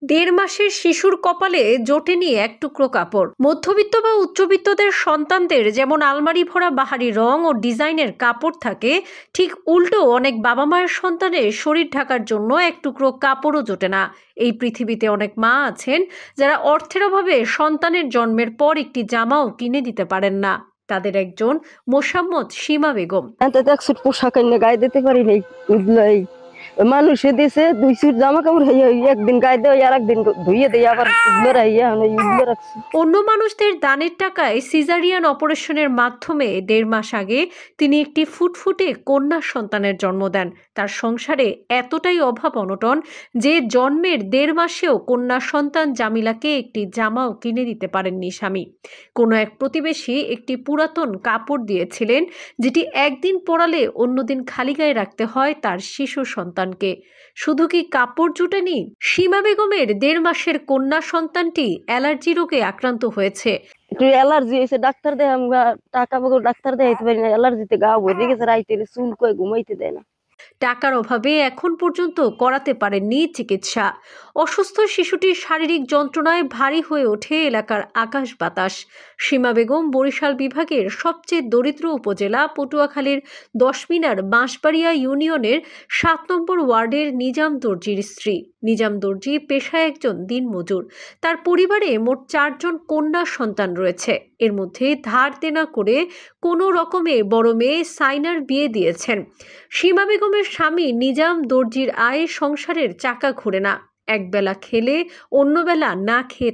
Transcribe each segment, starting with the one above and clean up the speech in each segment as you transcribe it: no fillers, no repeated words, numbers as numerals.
দেড় মাসের শিশুর কপালে জোটেনি এক টুকরো কাপড়। মধ্যবিত্ত বা উচ্চবিত্তদের সন্তানদের যেমন আলমারি ভরা বাহারি রং ও ডিজাইনের কাপড় থাকে, ঠিক উল্টো অনেক বাবা মায়ের সন্তানের শরীর ঢাকার জন্য এক টুকরো কাপড়ও জোটে না। এই পৃথিবীতে অনেক মা আছেন যারা অর্থের অভাবে সন্তানের জন্মের পর একটি জামাও কিনে দিতে পারেন না। তাদের একজন মোসাম্মদ সীমা বেগম। পোশাক এনে গায়ে দিতে পারি নাই, মানুষে দিছে 2 সুট জামা কাপড় একদিন গায়ে দেয় আর একদিন ধুইয়ে দেয়, আবার রাখছি। অন্য মানুষদের দানের টাকায় সিজারিয়ান অপারেশনের মাধ্যমে 1.5 মাস আগে তিনি একটি ফুটফুটে কন্যা সন্তানের জন্ম দেন। তার সংসারে এতটাই অভাব অনটন যে জন্মের 1.5 মাসেও কন্যা সন্তান জামিলাকে একটি জামাও কিনে দিতে পারেননি স্বামী। কোনো এক প্রতিবেশী একটি পুরাতন কাপড় দিয়েছিলেন, যেটি একদিন পরালে অন্যদিন খালি গায়ে রাখতে হয় তার শিশু সন্তানকে। শুধু কি কাপড় জুটেনি, সীমা বেগমের 1.5 মাসের কন্যা সন্তানটি অ্যালার্জি রোগে আক্রান্ত হয়েছে। একটু অ্যালার্জি হয়েছে, ডাক্তার দেয়, আমরা টাকা বগর ডাক্তার দেখাইতে পারি না, অ্যালার্জিতে গা ভরে গেছে, রাইতে চুল কয়ে ঘুমাইতে দেয় না। টাকার অভাবে এখন পর্যন্ত করাতে পারেননি চিকিৎসা। অসুস্থ শিশুটির শারীরিক যন্ত্রণায় ভারী হয়ে ওঠে এলাকার আকাশ বাতাস। সীমা বেগম বরিশাল বিভাগের সবচেয়ে দরিদ্র উপজেলা পটুয়াখালীর 10 মিনার বাঁশবাড়িয়া ইউনিয়নের 7 নম্বর ওয়ার্ডের নিজাম দর্জির স্ত্রী। নিজাম দর্জি পেশায় একজন দিনমজুর। তার পরিবারে মোট 4 জন কন্যা সন্তান রয়েছে। এর মধ্যে ধার দেনা করে কোনো রকমে বড় মেয়ে সাইনার বিয়ে দিয়েছেন। সীমা বেগমের স্বামী নিজাম দর্জির আয় সংসারের চাকা ঘুরে না। একবেলা খেলে অন্য বেলা না খেয়ে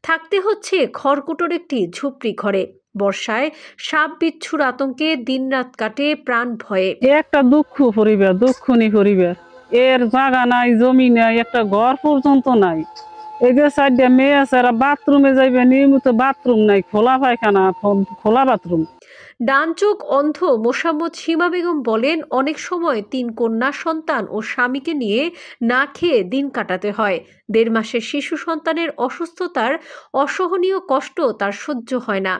থাকতে হচ্ছে খড়কুটোর একটি ঝুপড়ি ঘরে। বর্ষায় সাপ বিচ্ছুর আতঙ্কে দিনরাত কাটে প্রাণ ভয়ে। একটা দুঃখনী পরিবার, এর জায়গা নাই, জমি নাই, একটা ঘর পর্যন্ত নাই। এই যে 4টা মেয়ে আছে, বাথরুমে যাইবে, নিয়মিত বাথরুম নাই, খোলা পায়খানা, খোলা বাথরুম। ডান চোখ অন্ধ মোসাম্মদ সীমা বেগম বলেন, অনেক সময় 3 কন্যা সন্তান ও স্বামীকে নিয়ে না খেয়ে দিন কাটাতে হয়। 1.5 মাসের শিশু সন্তানের অসুস্থতার অসহনীয় কষ্ট তার সহ্য হয় না।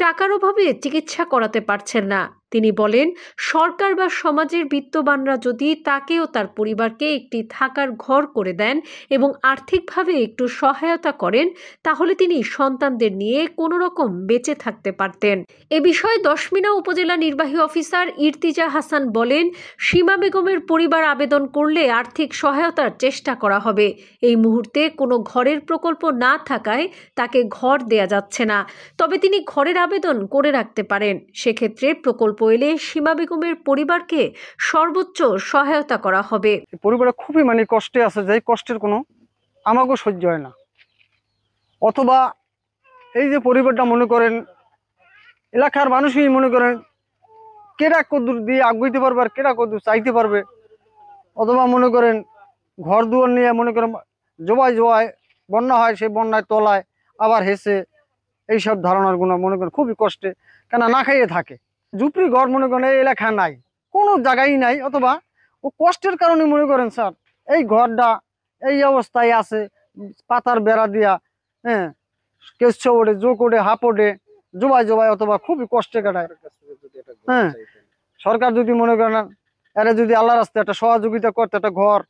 টাকার অভাবে চিকিৎসা করাতে পারছেন না। তিনি বলেন, সরকার বা সমাজের বিত্তবানরা যদি তাকে ও তার পরিবারকে একটি থাকার ঘর করে দেন এবং আর্থিকভাবে একটু সহায়তা করেন, তাহলে তিনি সন্তানদের নিয়ে কোনো রকম বেঁচে থাকতে পারতেন। এ বিষয়ে 10 মিনা উপজেলা নির্বাহী অফিসার ইর্তিজা হাসান বলেন, সীমা বেগমের পরিবার আবেদন করলে আর্থিক সহায়তার চেষ্টা করা হবে। এই মুহূর্তে কোনো ঘরের প্রকল্প না থাকায় তাকে ঘর দেয়া যাচ্ছে না, তবে তিনি ঘরের আবেদন করে রাখতে পারেন। সেক্ষেত্রে প্রকল্প এলে সীমা বেগমের পরিবারকে সর্বোচ্চ সহায়তা করা হবে। পরিবার খুবই কষ্টে আছে, যে কষ্টের কোনো আমাকেও সহ্য হয় না। অথবা এই যে পরিবারটা মনে করেন এলাকার মানুষই মনে করেন কেরা কদ্দুর দিয়ে আগুইতে পারবে আর কেরা কদ্দুর চাইতে পারবে। অথবা মনে করেন ঘর দুয়ার নিয়ে মনে করেন জোয়ায় বন্যা হয়, সেই বন্যায় তলায় আবার হেসে, এইসব ধারণার গুণা মনে করেন খুবই কষ্টে, কেন না খাইয়ে থাকে। ঝুপড়ি ঘর মনে করেন এই এলাকা নাই, কোনো জায়গায় নাই। অথবা ও কষ্টের কারণে মনে করেন স্যার এই ঘরটা এই অবস্থায় আছে, পাতার বেড়া দিয়া, হ্যাঁ, কেশ ওঠে, জোক ওঠে, হাপ ওঠে, জোবায় অথবা খুবই কষ্টে কাটায়। হ্যাঁ, সরকার যদি মনে করেন এরা যদি আল্লাহ রাস্তায় একটা সহযোগিতা করতে, একটা ঘর